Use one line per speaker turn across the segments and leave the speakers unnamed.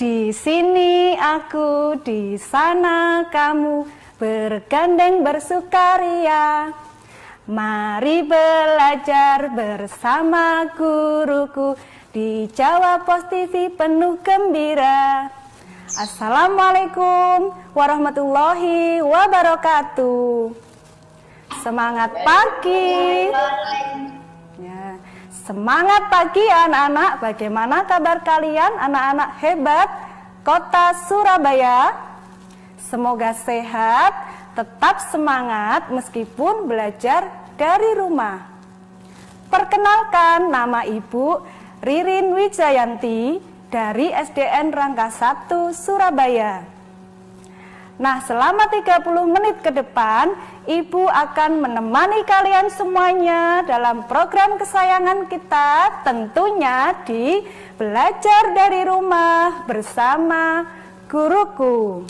Di sini aku, di sana kamu, bergandeng bersukaria. Mari belajar bersama guruku, di Jawa Pos TV penuh gembira. Assalamualaikum warahmatullahi wabarakatuh. Semangat pagi. Ya, semangat pagi anak-anak. Bagaimana kabar kalian anak-anak hebat Kota Surabaya? Semoga sehat, tetap semangat meskipun belajar dari rumah. Perkenalkan, nama Ibu Ririn Wijayanti dari SDN Rangka 1 Surabaya. Nah, selama 30 menit ke depan, Ibu akan menemani kalian semuanya dalam program kesayangan kita, tentunya di Belajar dari Rumah bersama Guruku.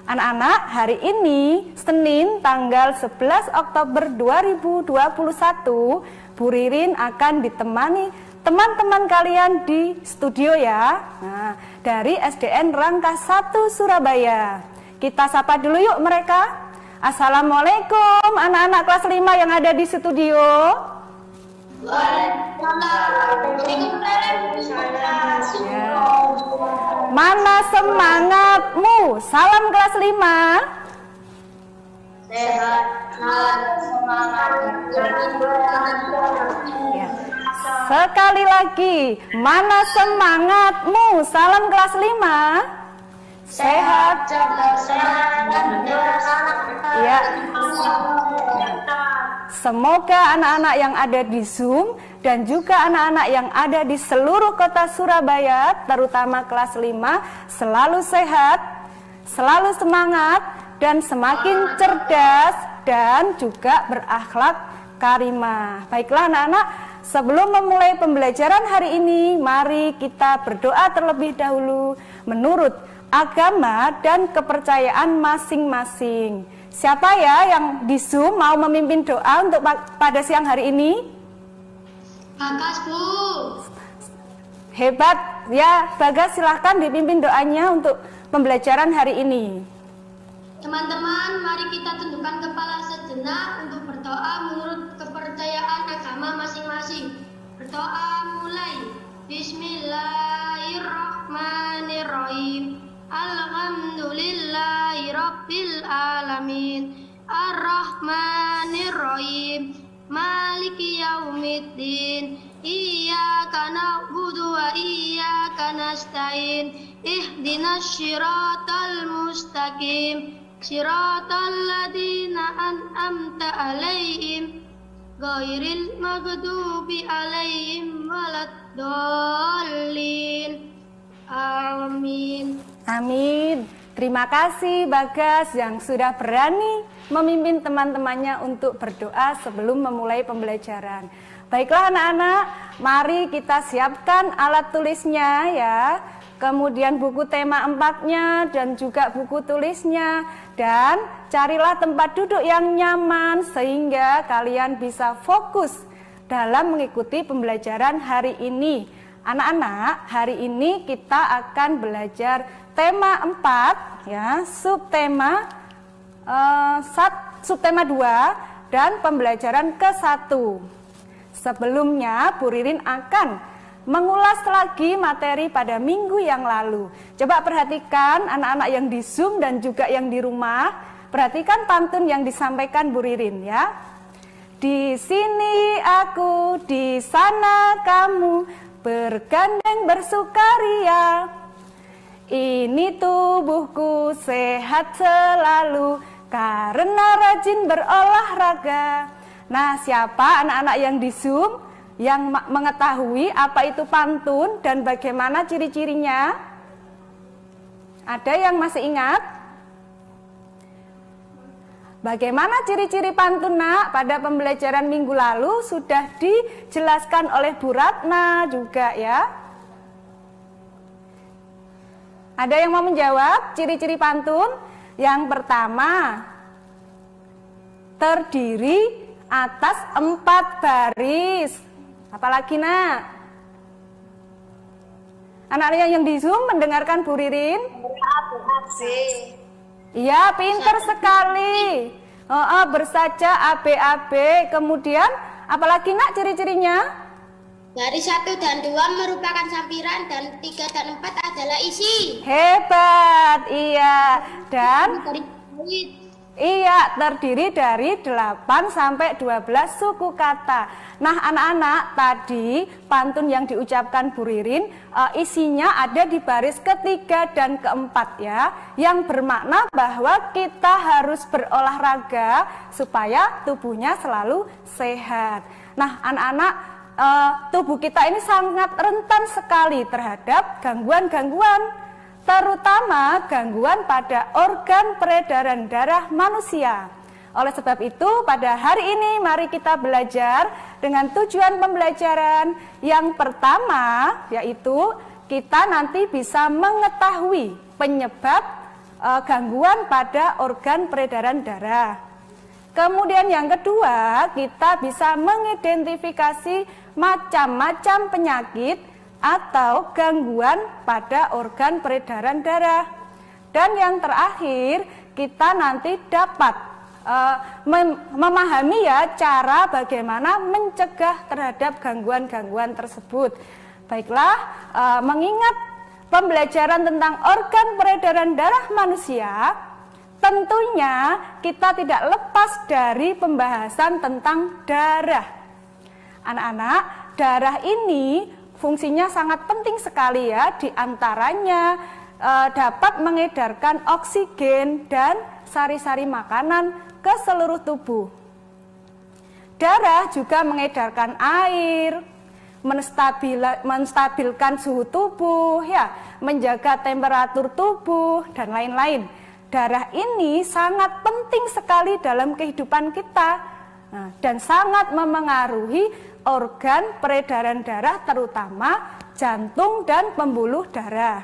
Anak-anak, hari ini Senin tanggal 11 Oktober 2021, Bu Ririn akan ditemani teman-teman kalian di studio ya. Nah, dari SDN Rangka 1 Surabaya. Kita sapa dulu yuk mereka. Assalamualaikum anak-anak kelas 5 yang ada di studio. Ya. Mana semangatmu? Salam kelas 5.
Sehat, semangat.
Ya. Sekali lagi, mana semangatmu? Salam kelas 5. Sehat, ya. Semoga anak-anak yang ada di Zoom dan juga anak-anak yang ada di seluruh kota Surabaya, terutama kelas 5, selalu sehat, selalu semangat, dan semakin cerdas dan juga berakhlak karimah. Baiklah anak-anak, sebelum memulai pembelajaran hari ini, mari kita berdoa terlebih dahulu menurut agama dan kepercayaan masing-masing. Siapa ya yang di Zoom mau memimpin doa untuk pada siang hari ini?
Bagas, Bu.
Hebat ya, Bagas, silahkan dipimpin doanya untuk pembelajaran hari ini.
Teman-teman, mari kita tundukkan kepala sejenak untuk berdoa menurut kepercayaan agama masing-masing. Berdoa mulai. Bismillahirrahmanirrahim. Alhamdulillahi Rabbil Alamin. Ar-Rahmanirrahim. Maliki yaumiddin. Iyyaka na'budu wa iyyaka nasta'in. Ihdinas syiratal mustaqim. Syiratal ladzina an'amta 'alaihim ghairil maghdubi 'alaihim waladdallin. Amin.
Amin. Terima kasih Bagas yang sudah berani memimpin teman-temannya untuk berdoa sebelum memulai pembelajaran. Baiklah anak-anak, mari kita siapkan alat tulisnya ya. Kemudian buku tema 4-nya dan juga buku tulisnya. Dan carilah tempat duduk yang nyaman sehingga kalian bisa fokus dalam mengikuti pembelajaran hari ini. Anak-anak, hari ini kita akan belajar tema 4 ya, subtema 2 dan pembelajaran ke-1. Sebelumnya Bu Ririn akan mengulas lagi materi pada minggu yang lalu. Coba perhatikan anak-anak yang di Zoom dan juga yang di rumah, perhatikan pantun yang disampaikan Bu Ririn ya. Di sini aku, di sana kamu, bergandeng bersukaria. Ini tubuhku sehat selalu karena rajin berolahraga. Nah, siapa anak-anak yang di Zoom yang mengetahui apa itu pantun dan bagaimana ciri-cirinya? Ada yang masih ingat? Bagaimana ciri-ciri pantun nak? Pada pembelajaran minggu lalu sudah dijelaskan oleh Bu Ratna juga ya. Ada yang mau menjawab ciri-ciri pantun? Yang pertama, terdiri atas 4 baris. Apalagi nak? Anak-anak yang di Zoom mendengarkan Bu Ririn?
ABC.
Iya, pinter sekali. Bersaja ABAB. Kemudian apalagi nak ciri-cirinya?
Dari 1 dan 2 merupakan sampiran dan 3 dan 4 adalah isi.
Hebat, iya. Dan
Dari bait.
iya, terdiri dari 8 sampai 12 suku kata. Nah, anak-anak, tadi pantun yang diucapkan Bu Ririn isinya ada di baris ketiga dan keempat ya, yang bermakna bahwa kita harus berolahraga supaya tubuhnya selalu sehat. Nah, anak-anak, tubuh kita ini sangat rentan sekali terhadap gangguan-gangguan, terutama gangguan pada organ peredaran darah manusia. Oleh sebab itu, pada hari ini mari kita belajar dengan tujuan pembelajaran yang pertama, yaitu kita nanti bisa mengetahui penyebab gangguan pada organ peredaran darah. Kemudian yang kedua, kita bisa mengidentifikasi macam-macam penyakit atau gangguan pada organ peredaran darah. Dan yang terakhir, kita nanti dapat memahami ya cara bagaimana mencegah terhadap gangguan-gangguan tersebut. Baiklah, mengingat pembelajaran tentang organ peredaran darah manusia, tentunya kita tidak lepas dari pembahasan tentang darah. Anak-anak, darah ini fungsinya sangat penting sekali ya, diantaranya dapat mengedarkan oksigen dan sari-sari makanan ke seluruh tubuh. Darah juga mengedarkan air, menstabilkan suhu tubuh, ya, menjaga temperatur tubuh dan lain-lain. Darah ini sangat penting sekali dalam kehidupan kita, dan sangat memengaruhi organ peredaran darah, terutama jantung dan pembuluh darah.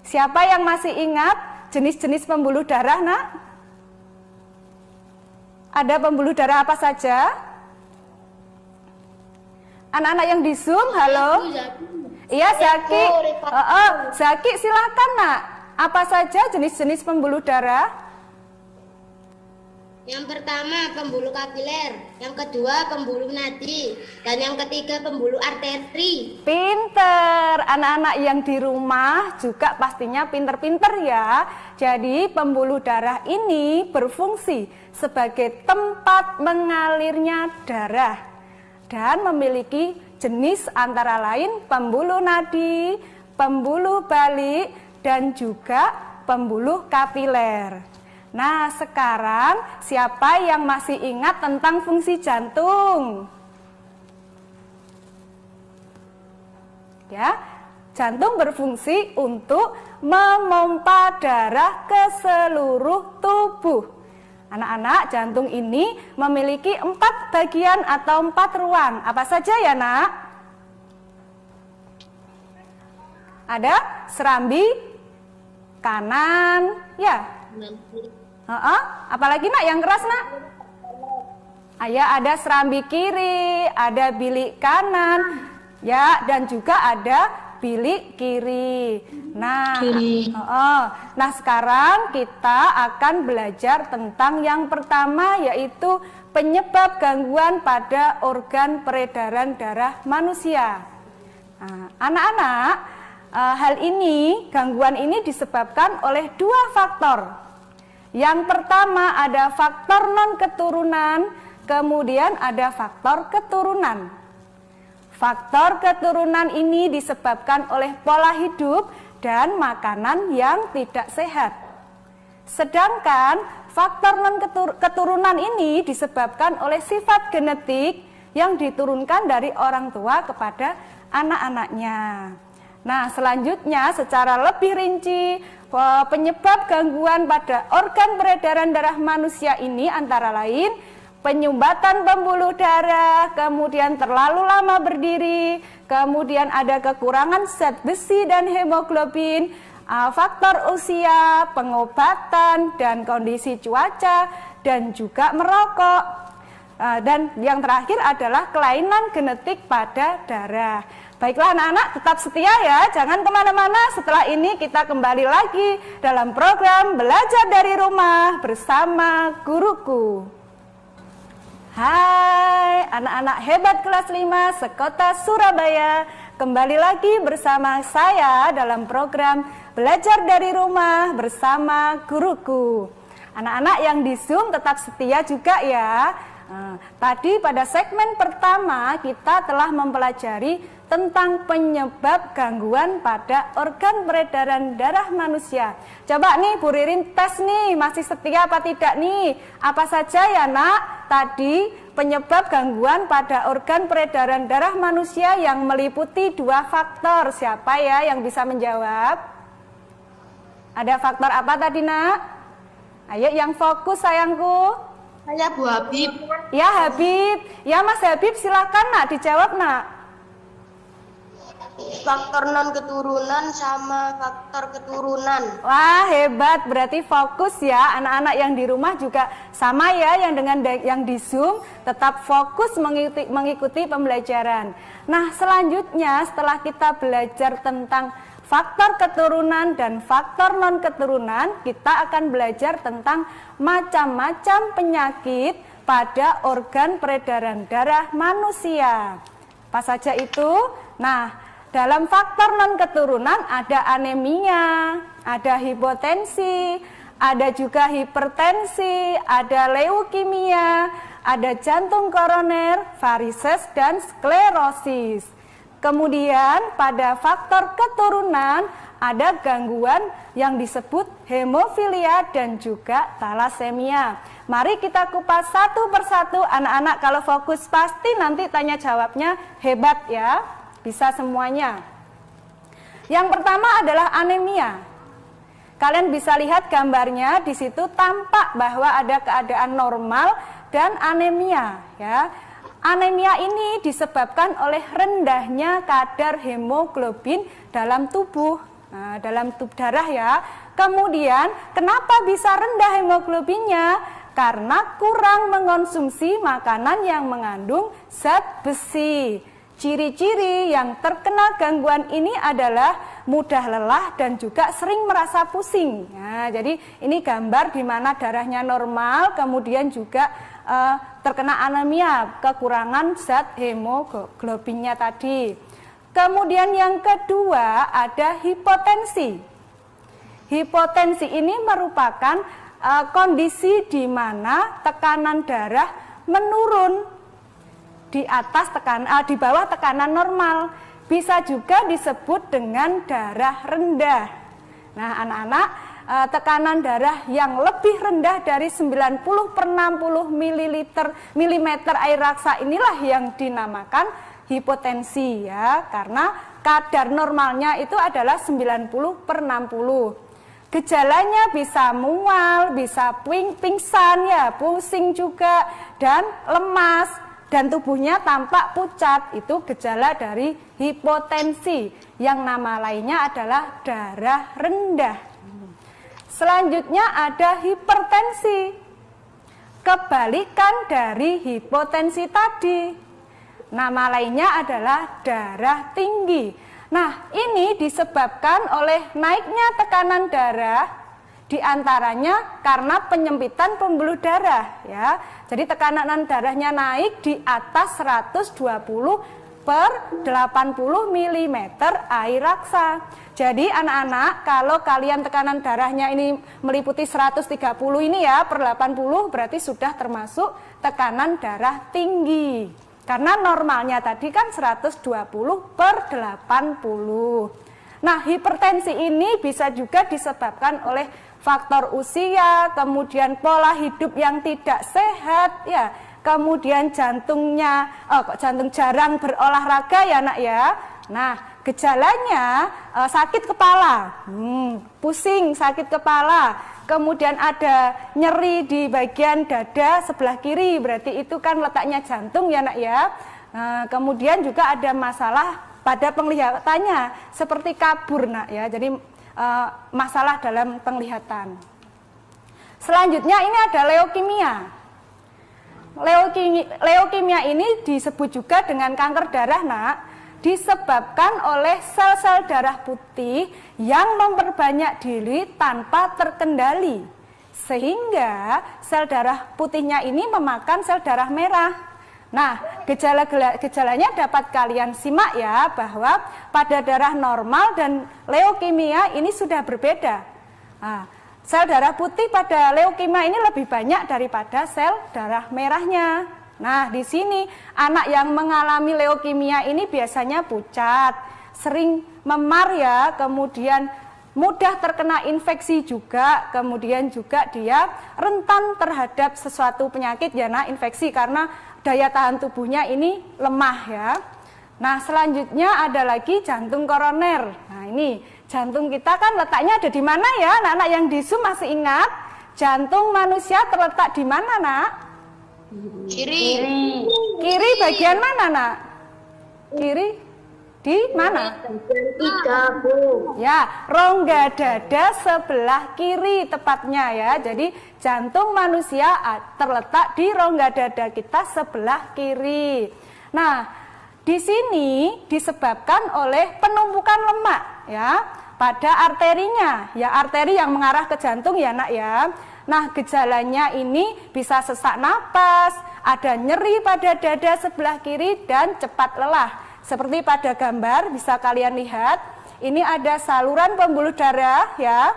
Siapa yang masih ingat jenis-jenis pembuluh darah, nak? Ada pembuluh darah apa saja? Anak-anak yang di Zoom, halo? Iya, Zaki. Zaki, silakan nak. Apa saja jenis-jenis pembuluh darah?
Yang pertama pembuluh kapiler, yang kedua pembuluh nadi, dan yang ketiga pembuluh arteri.
Pinter, anak-anak yang di rumah juga pastinya pinter-pinter ya. Jadi pembuluh darah ini berfungsi sebagai tempat mengalirnya darah dan memiliki jenis antara lain pembuluh nadi, pembuluh balik, dan juga pembuluh kapiler. Nah, sekarang siapa yang masih ingat tentang fungsi jantung? Ya, jantung berfungsi untuk memompa darah ke seluruh tubuh. Anak-anak, jantung ini memiliki 4 bagian atau 4 ruang. Apa saja ya, nak? Ada serambi kanan, ya. Apalagi nak yang keras, nak? Ya, ada serambi kiri, ada bilik kanan, ya, dan juga ada bilik kiri. Nah, nah sekarang kita akan belajar tentang yang pertama, yaitu penyebab gangguan pada organ peredaran darah manusia. Nah, anak-anak, hal ini, gangguan ini disebabkan oleh 2 faktor. Yang pertama ada faktor non-keturunan, kemudian ada faktor keturunan. Faktor keturunan ini disebabkan oleh pola hidup dan makanan yang tidak sehat. Sedangkan faktor non-keturunan ini disebabkan oleh sifat genetik yang diturunkan dari orang tua kepada anak-anaknya. Nah, selanjutnya secara lebih rinci, penyebab gangguan pada organ peredaran darah manusia ini antara lain penyumbatan pembuluh darah, kemudian terlalu lama berdiri, kemudian ada kekurangan zat besi dan hemoglobin, faktor usia, pengobatan, dan kondisi cuaca, dan juga merokok. Dan yang terakhir adalah kelainan genetik pada darah. Baiklah anak-anak, tetap setia ya, jangan kemana-mana. Setelah ini kita kembali lagi dalam program Belajar dari Rumah bersama Guruku. Hai anak-anak hebat kelas 5 sekota Surabaya. Kembali lagi bersama saya dalam program Belajar dari Rumah bersama Guruku. Anak-anak yang di Zoom tetap setia juga ya. Tadi pada segmen pertama kita telah mempelajari tentang penyebab gangguan pada organ peredaran darah manusia. Coba nih Bu Ririn tes nih, masih setia apa tidak nih? Apa saja ya nak? Tadi penyebab gangguan pada organ peredaran darah manusia yang meliputi 2 faktor. Siapa ya yang bisa menjawab? Ada faktor apa tadi nak? Ayo yang fokus sayangku.
Saya Bu Habib.
Ya Habib, ya Mas Habib silakan nak dijawab nak.
Faktor non keturunan sama faktor keturunan.
Wah hebat, berarti fokus ya. Anak-anak yang di rumah juga sama ya, yang dengan yang di Zoom tetap fokus mengikuti pembelajaran. Nah selanjutnya setelah kita belajar tentang faktor keturunan dan faktor non keturunan, kita akan belajar tentang macam-macam penyakit pada organ peredaran darah manusia. Apa saja itu? Nah, dalam faktor non keturunan ada anemia, ada hipotensi, ada juga hipertensi, ada leukemia, ada jantung koroner, varises dan sklerosis. Kemudian pada faktor keturunan ada gangguan yang disebut hemofilia dan juga talasemia. Mari kita kupas satu persatu anak-anak, kalau fokus pasti nanti tanya jawabnya hebat ya. Bisa semuanya. Yang pertama adalah anemia. Kalian bisa lihat gambarnya di situ tampak bahwa ada keadaan normal dan anemia ya. Anemia ini disebabkan oleh rendahnya kadar hemoglobin dalam tubuh. Nah, dalam tubuh darah ya. Kemudian kenapa bisa rendah hemoglobinnya? Karena kurang mengonsumsi makanan yang mengandung zat besi. Ciri-ciri yang terkena gangguan ini adalah mudah lelah dan juga sering merasa pusing. Nah, jadi ini gambar di mana darahnya normal, kemudian juga terkena anemia, kekurangan zat hemoglobinnya tadi. Kemudian yang kedua ada hipotensi. Hipotensi ini merupakan kondisi di mana tekanan darah menurun di atas di bawah tekanan normal, bisa juga disebut dengan darah rendah. Nah anak-anak, tekanan darah yang lebih rendah dari 90/60 mm air raksa inilah yang dinamakan hipotensi ya, karena kadar normalnya itu adalah 90/60. Gejalanya bisa mual, bisa pingsan ya, pusing juga dan lemas. Dan tubuhnya tampak pucat, itu gejala dari hipotensi, yang nama lainnya adalah darah rendah. Selanjutnya ada hipertensi, kebalikan dari hipotensi tadi, nama lainnya adalah darah tinggi. Nah ini disebabkan oleh naiknya tekanan darah, diantaranya karena penyempitan pembuluh darah ya. Jadi tekanan darahnya naik di atas 120/80 mm air raksa. Jadi anak-anak, kalau kalian tekanan darahnya ini meliputi 130 ini ya per 80, berarti sudah termasuk tekanan darah tinggi. Karena normalnya tadi kan 120/80. Nah, hipertensi ini bisa juga disebabkan oleh faktor usia, kemudian pola hidup yang tidak sehat ya, kemudian jantungnya, jantung jarang berolahraga ya nak ya. Nah gejalanya sakit kepala, pusing, sakit kepala, kemudian ada nyeri di bagian dada sebelah kiri, berarti itu kan letaknya jantung ya nak ya. Kemudian juga ada masalah pada penglihatannya seperti kabur nak ya, jadi masalah dalam penglihatan. Selanjutnya ini ada leukemia. Leukemia ini disebut juga dengan kanker darah nak. disebabkan oleh sel-sel darah putih yang memperbanyak diri tanpa terkendali, sehingga sel darah putihnya ini memakan sel darah merah. Nah, gejalanya dapat kalian simak ya, bahwa pada darah normal dan leukemia ini sudah berbeda. Nah, sel darah putih pada leukemia ini lebih banyak daripada sel darah merahnya. Nah, di sini anak yang mengalami leukemia ini biasanya pucat, sering memar ya, kemudian mudah terkena infeksi juga, kemudian juga dia rentan terhadap sesuatu penyakit ya nak, infeksi, karena daya tahan tubuhnya ini lemah ya. Nah, selanjutnya ada lagi jantung koroner. Nah, ini jantung kita kan letaknya ada di mana ya? Anak-anak yang di Zoom masih ingat? Jantung manusia terletak di mana, Nak?
Kiri.
Kiri bagian mana, Nak? Kiri di mana?
Tiga, Bu.
Ya, rongga dada sebelah kiri tepatnya ya. Jadi jantung manusia terletak di rongga dada kita sebelah kiri. Nah, di sini disebabkan oleh penumpukan lemak ya pada arterinya, ya arteri yang mengarah ke jantung ya nak ya. Nah, gejalanya ini bisa sesak napas, ada nyeri pada dada sebelah kiri dan cepat lelah. Seperti pada gambar bisa kalian lihat, ini ada saluran pembuluh darah ya.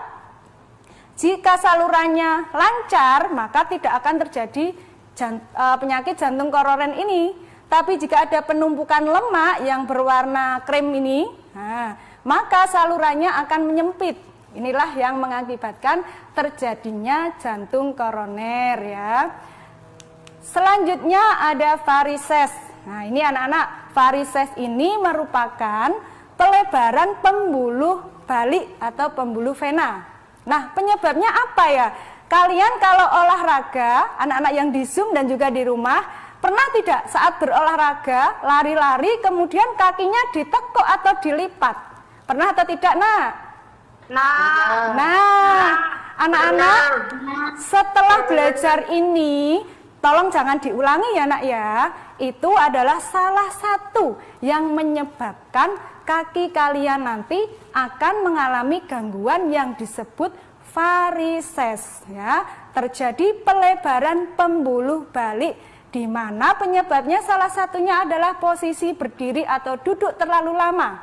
Jika salurannya lancar, maka tidak akan terjadi penyakit jantung koroner ini. Tapi jika ada penumpukan lemak yang berwarna krem ini, nah, maka salurannya akan menyempit. Inilah yang mengakibatkan terjadinya jantung koroner ya. Selanjutnya ada varises. Nah, ini anak-anak, varises ini merupakan pelebaran pembuluh balik atau pembuluh vena. Nah, penyebabnya apa ya? Kalian kalau olahraga, anak-anak yang di Zoom dan juga di rumah, pernah tidak saat berolahraga, lari-lari, kemudian kakinya ditekuk atau dilipat? Pernah atau tidak, nak? Nah, anak-anak, setelah belajar ini, tolong jangan diulangi ya nak ya. Itu adalah salah satu yang menyebabkan kaki kalian nanti akan mengalami gangguan yang disebut varises ya. Terjadi pelebaran pembuluh balik, di mana penyebabnya salah satunya adalah posisi berdiri atau duduk terlalu lama.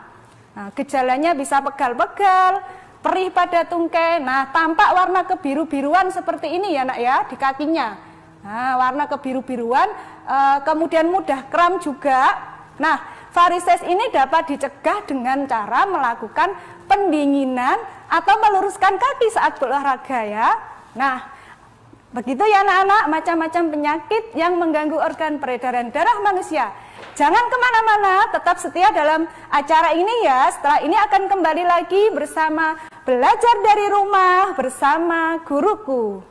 Nah, gejalanya bisa pegal-pegal, perih pada tungkai. Nah, tampak warna kebiru-biruan seperti ini ya nak ya di kakinya. Nah, warna kebiru-biruan, kemudian mudah kram juga. Nah, varises ini dapat dicegah dengan cara melakukan pendinginan atau meluruskan kaki saat berolahraga ya. Nah, begitu ya anak-anak, macam-macam penyakit yang mengganggu organ peredaran darah manusia. Jangan kemana-mana, tetap setia dalam acara ini ya. Setelah ini akan kembali lagi bersama Belajar dari Rumah bersama guruku.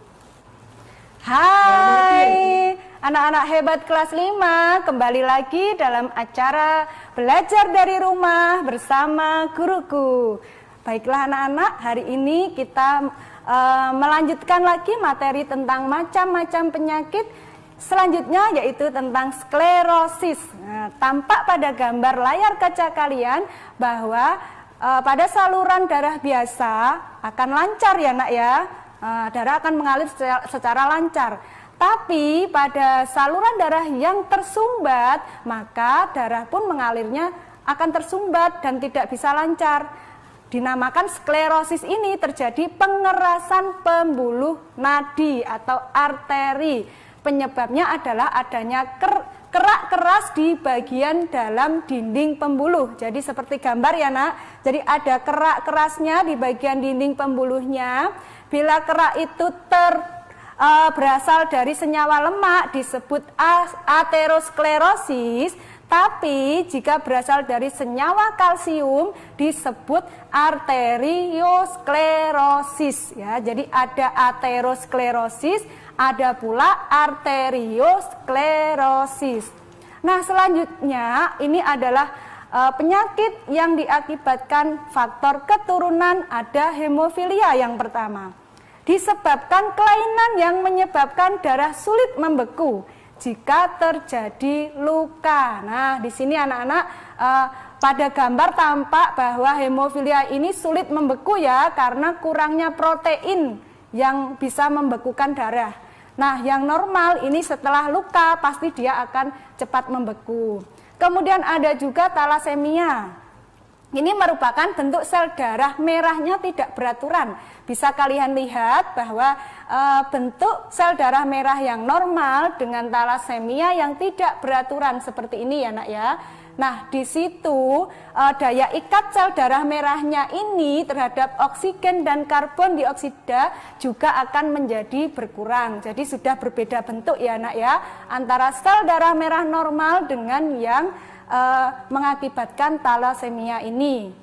Hai anak-anak hebat kelas 5, kembali lagi dalam acara Belajar dari Rumah bersama guruku. Baiklah anak-anak, hari ini kita melanjutkan lagi materi tentang macam-macam penyakit. Selanjutnya yaitu tentang sklerosis. Nah, tampak pada gambar layar kaca kalian bahwa pada saluran darah biasa akan lancar ya nak ya. Darah akan mengalir secara lancar. Tapi pada saluran darah yang tersumbat, maka darah pun mengalirnya akan tersumbat dan tidak bisa lancar. Dinamakan sklerosis ini terjadi pengerasan pembuluh nadi atau arteri. Penyebabnya adalah adanya kerak keras di bagian dalam dinding pembuluh. Jadi seperti gambar ya nak. Jadi ada kerak kerasnya di bagian dinding pembuluhnya. Bila kerak itu berasal dari senyawa lemak disebut aterosklerosis, tapi jika berasal dari senyawa kalsium disebut arteriosklerosis ya. Jadi ada aterosklerosis, ada pula arteriosklerosis. Nah, selanjutnya ini adalah penyakit yang diakibatkan faktor keturunan. Ada hemofilia yang pertama. Disebabkan kelainan yang menyebabkan darah sulit membeku jika terjadi luka. Nah, di sini anak-anak pada gambar tampak bahwa hemofilia ini sulit membeku ya, karena kurangnya protein yang bisa membekukan darah. Nah, yang normal ini setelah luka pasti dia akan cepat membeku. Kemudian ada juga talasemia. Ini merupakan bentuk sel darah merahnya tidak beraturan. Bisa kalian lihat bahwa bentuk sel darah merah yang normal dengan talasemia yang tidak beraturan seperti ini ya nak ya. Nah, di situ daya ikat sel darah merahnya ini terhadap oksigen dan karbon dioksida juga akan menjadi berkurang. Jadi sudah berbeda bentuk ya nak ya, antara sel darah merah normal dengan yang mengakibatkan talasemia ini.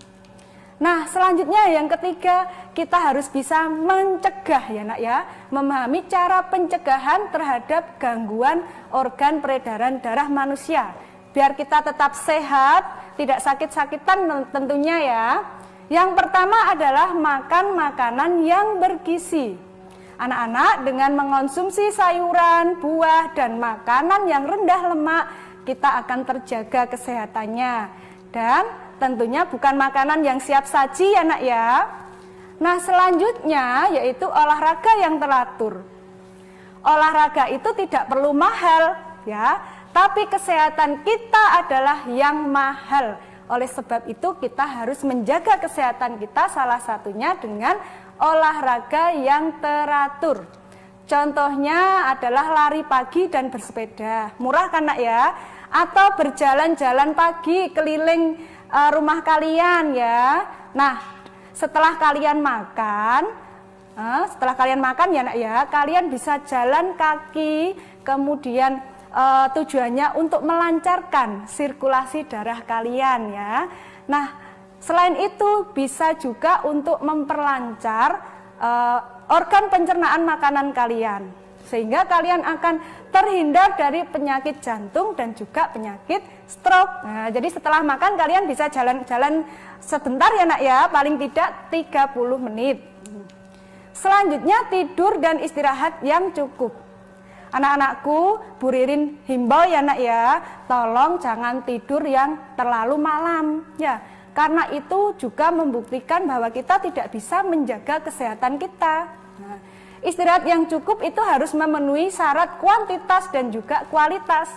Nah, selanjutnya yang ketiga, kita harus bisa mencegah ya nak ya, memahami cara pencegahan terhadap gangguan organ peredaran darah manusia. Biar kita tetap sehat, tidak sakit-sakitan tentunya ya. Yang pertama adalah makan makanan yang bergizi. Anak-anak dengan mengonsumsi sayuran, buah, dan makanan yang rendah lemak, kita akan terjaga kesehatannya. Dan tentunya bukan makanan yang siap saji ya nak ya. Nah, selanjutnya yaitu olahraga yang teratur. Olahraga itu tidak perlu mahal ya, tapi kesehatan kita adalah yang mahal. Oleh sebab itu kita harus menjaga kesehatan kita, salah satunya dengan olahraga yang teratur. Contohnya adalah lari pagi dan bersepeda. Murah kan nak ya? Atau berjalan-jalan pagi keliling rumah kalian ya. Nah, setelah kalian makan ya nak ya, kalian bisa jalan kaki, kemudian tujuannya untuk melancarkan sirkulasi darah kalian ya. Nah, selain itu bisa juga untuk memperlancar organ pencernaan makanan kalian, sehingga kalian akan terhindar dari penyakit jantung dan juga penyakit stroke. Nah, jadi setelah makan kalian bisa jalan-jalan sebentar ya nak ya, paling tidak 30 menit. Selanjutnya tidur dan istirahat yang cukup. Anak-anakku, Bu Ririn himbau ya nak ya, tolong jangan tidur yang terlalu malam ya, karena itu juga membuktikan bahwa kita tidak bisa menjaga kesehatan kita. Nah, istirahat yang cukup itu harus memenuhi syarat kuantitas dan juga kualitas.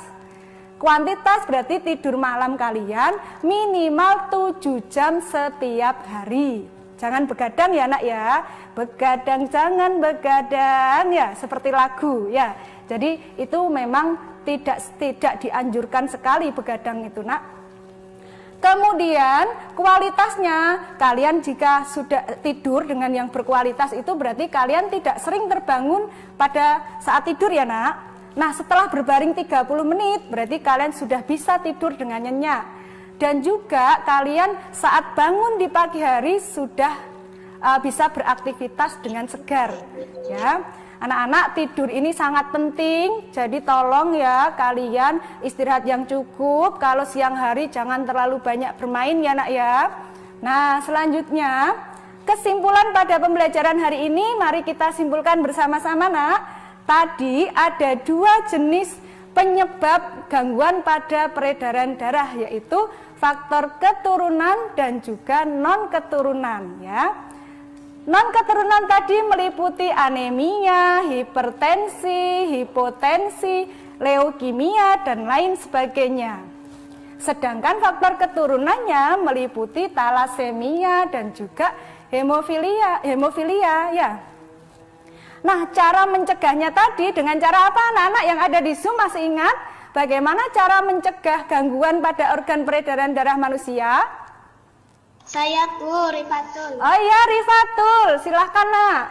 Kuantitas berarti tidur malam kalian minimal 7 jam setiap hari. Jangan begadang ya nak ya, begadang jangan begadang ya, seperti lagu ya. Jadi itu memang tidak dianjurkan sekali begadang itu nak. Kemudian kualitasnya, kalian jika sudah tidur dengan yang berkualitas itu berarti kalian tidak sering terbangun pada saat tidur ya nak. Nah, setelah berbaring 30 menit berarti kalian sudah bisa tidur dengan nyenyak. Dan juga kalian saat bangun di pagi hari sudah bisa beraktivitas dengan segar ya. Anak-anak, tidur ini sangat penting, jadi tolong ya kalian istirahat yang cukup. Kalau siang hari jangan terlalu banyak bermain ya nak ya. Nah, selanjutnya kesimpulan pada pembelajaran hari ini, mari kita simpulkan bersama-sama nak. Tadi ada 2 jenis penyebab gangguan pada peredaran darah, yaitu faktor keturunan dan juga non-keturunan ya. Non-keturunan tadi meliputi anemia, hipertensi, hipotensi, leukemia, dan lain sebagainya. Sedangkan faktor keturunannya meliputi talasemia dan juga hemofilia ya. Nah, cara mencegahnya tadi dengan cara apa anak-anak yang ada di Zoom masih ingat? Bagaimana cara mencegah gangguan pada organ peredaran darah manusia?
Saya Bu Rifatul.
Oh iya Rifatul, silahkan nak.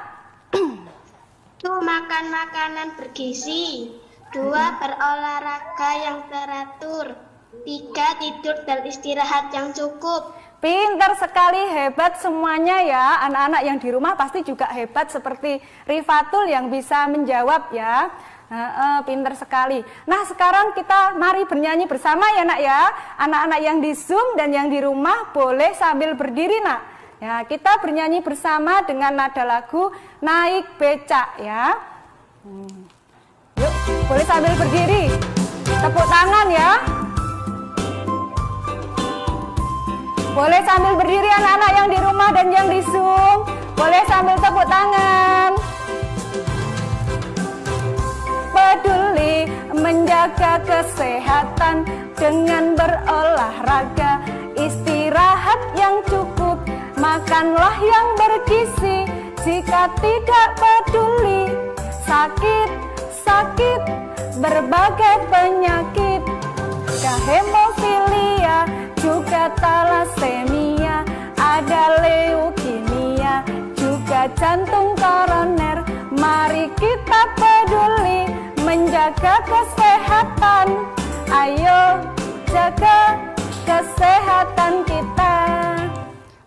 1. Makan makanan bergizi. 2. Berolahraga yang teratur. 3. Tidur dan istirahat yang cukup.
Pintar sekali, hebat semuanya ya. Anak-anak yang di rumah pasti juga hebat seperti Rifatul yang bisa menjawab ya. Pintar sekali. Nah, sekarang kita mari bernyanyi bersama ya nak ya. Anak-anak yang di Zoom dan yang di rumah boleh sambil berdiri nak. Ya, kita bernyanyi bersama dengan nada lagu Naik Becak ya. Yuk, boleh sambil berdiri. Tepuk tangan ya. Boleh sambil berdiri anak-anak yang di rumah dan yang di Zoom. Boleh sambil tepuk tangan. Peduli menjaga kesehatan dengan berolahraga, istirahat yang cukup, makanlah yang bergizi. Jika tidak peduli, sakit, berbagai penyakit, hemofilia, juga talasemia, ada leukemia, juga jantung koroner. Mari kita peduli menjaga kesehatan. Ayo jaga kesehatan kita.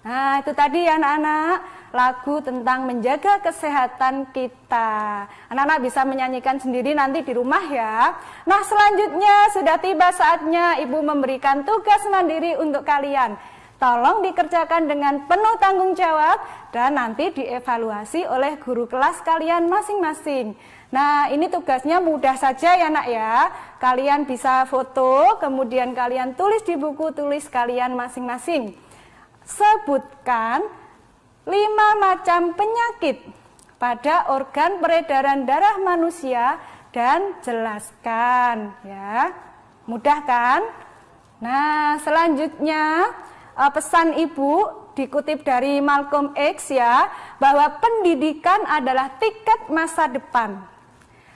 Nah, itu tadi ya anak-anak, lagu tentang menjaga kesehatan kita. Anak-anak bisa menyanyikan sendiri nanti di rumah ya. Nah, selanjutnya sudah tiba saatnya Ibu memberikan tugas mandiri untuk kalian. Tolong dikerjakan dengan penuh tanggung jawab dan nanti dievaluasi oleh guru kelas kalian masing-masing. Nah, ini tugasnya mudah saja ya nak ya. Kalian bisa foto, kemudian kalian tulis di buku tulis kalian masing-masing. Sebutkan 5 macam penyakit pada organ peredaran darah manusia dan jelaskan ya. Mudah kan? Nah, selanjutnya pesan Ibu dikutip dari Malcolm X ya, bahwa pendidikan adalah tiket masa depan.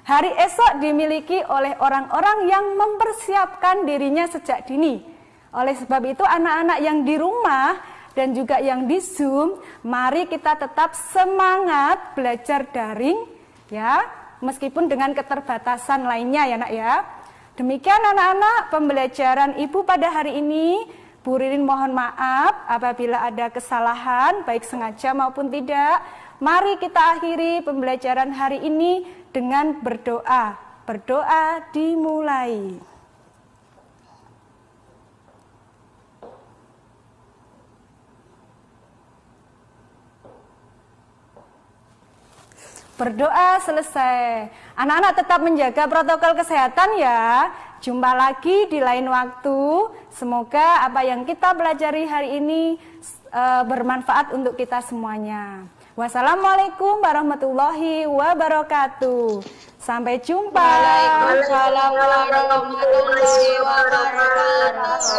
Hari esok dimiliki oleh orang-orang yang mempersiapkan dirinya sejak dini. Oleh sebab itu anak-anak yang di rumah dan juga yang di Zoom, mari kita tetap semangat belajar daring ya, meskipun dengan keterbatasan lainnya ya nak ya. Demikian anak-anak pembelajaran Ibu pada hari ini. Bu Ririn mohon maaf apabila ada kesalahan baik sengaja maupun tidak. Mari kita akhiri pembelajaran hari ini dengan berdoa. Berdoa dimulai. Berdoa selesai. Anak-anak tetap menjaga protokol kesehatan ya. Jumpa lagi di lain waktu. Semoga apa yang kita pelajari hari ini bermanfaat untuk kita semuanya. Wassalamualaikum warahmatullahi wabarakatuh. Sampai jumpa.
Waalaikumsalam warahmatullahi wabarakatuh.